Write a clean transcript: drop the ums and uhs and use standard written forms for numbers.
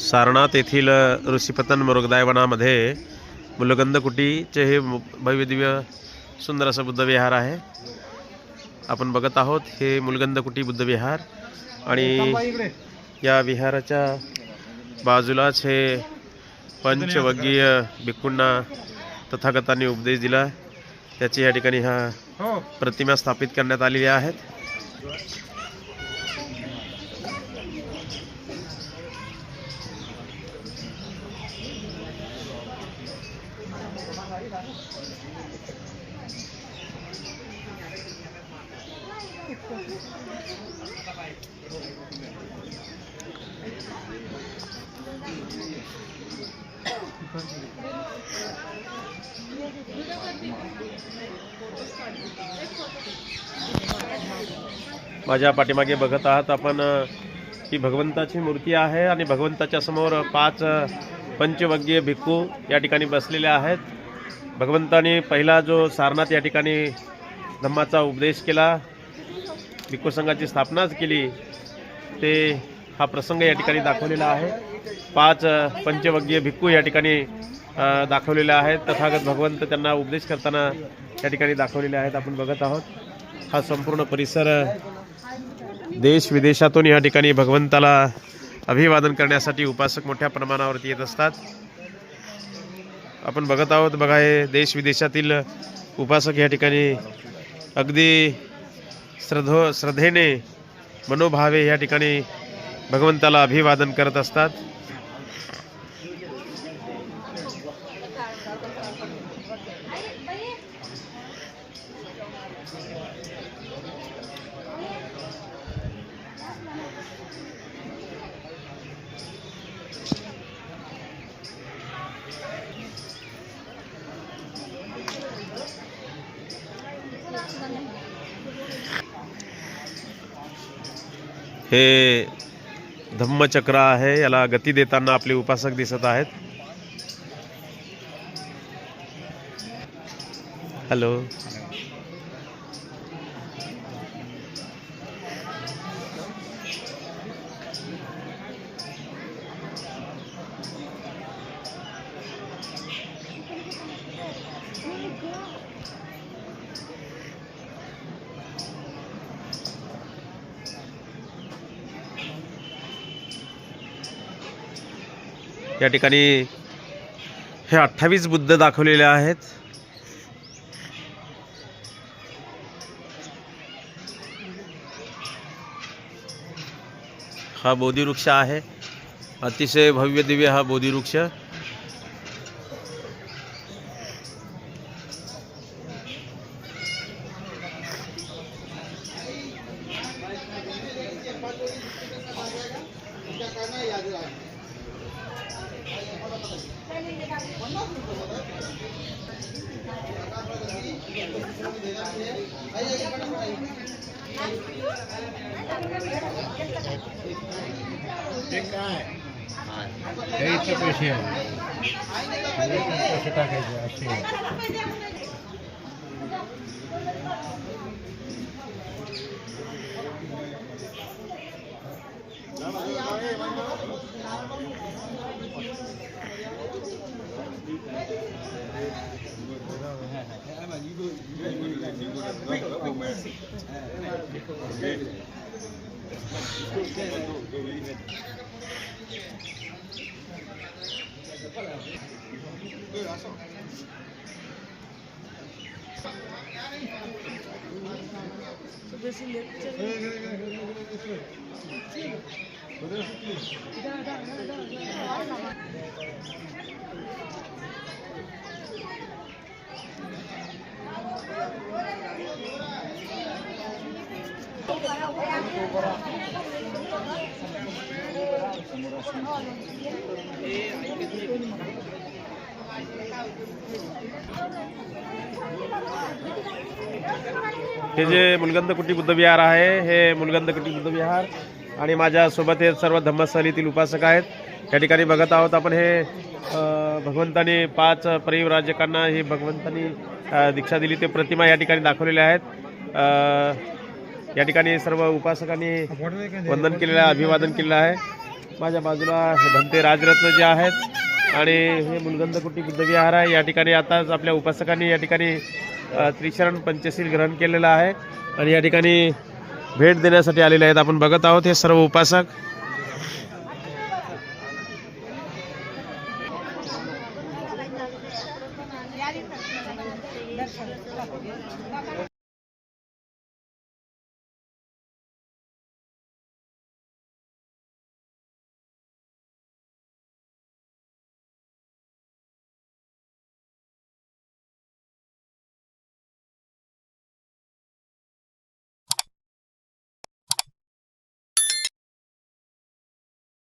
सारनाथ येथील ऋषीपतन मृगदाय वनामध्ये मुलगंधकुटीचे हे भव्य दिव्य सुंदर असं बुद्ध विहार आहे। आपण बघत आहोत हे मुलगंधकुटी बुद्ध विहार आणि या विहाराच्या बाजूलाच हे पंचवग्गीय भिक्खूंना तथागतांनी उपदेश दिला त्याची या ठिकाणी ह्या प्रतिमा स्थापित करण्यात आलेल्या आहेत। माझ्या पाठीमागे बघत आहात आपण ही भगवंताची मूर्ती आहे आणि भगवंताच्या समोर 5 पंचवग्गीय भिक्खू या ठिकाणी बसलेले आहेत। भगवंताने पहिला जो सारनाथ या ठिकाणी धम्माचा उपदेश केला, भिक्खू संघाची स्थापनाच केली, ते हा प्रसंग या ठिकाणी दाखवलेला आहे। 5 पंचवग्गीय भिक्खू या ठिकाणी दाखवलेले आहेत। तथागत भगवंत त्यांना उपदेश करताना या ठिकाणी दाखवलेले आहेत। आपण बघत आहोत हा संपूर्ण परिसर देश विदेशातून या ठिकाणी भगवंताला अभिवादन करण्यासाठी उपासक मोठ्या प्रमाणावरती येत असतात। आपण बघत आहोत बघा, हे देश विदेशातील उपासक या ठिकाणी अगदी श्रद्धेने मनोभावे या ठिकाणी भगवंताला अभिवादन करत असतात। हे धम्मचक्र आहे, याला गती देताना आपले उपासक दिसत आहेत। हॅलो, या ठिकाणी हे 28 बुद्ध दाखवलेले आहेत। हा बोधिवृक्ष आहे, अतिशय भव्य दिव्य हा बोधिवृक्ष। हे जे मुलगंधकुटी बुद्ध विहार आहे, हे मुलगंधकुटी बुद्ध विहार आणि माझ्या सोबत हे सर्व धम्मस्थलीतील उपासक आहेत। या ठिकाणी बघत आहोत आपण हे भगवंतानी 5 परिव्राजकांना ही भगवंतानी दीक्षा दिली ते प्रतिमा या ठिकाणी दाखवलेल्या आहेत। या ठिकाणी सर्व उपासकांनी वंदन केलेलं आहे, अभिवादन केलेलं आहे माझ्या बाजूला हे भंते राजरत्न जे आहेत आणि हे मुलगंधकुटी बुद्धविहार आहे. या ठिकाणी आताच आपल्या उपासकांनी या ठिकाणी त्रिशरण पंचशील ग्रहण केलेलं आहे आणि या ठिकाणी भेट देण्यासाठी आलेले आहेत. आपण बघत आहोत हे सर्व उपासक.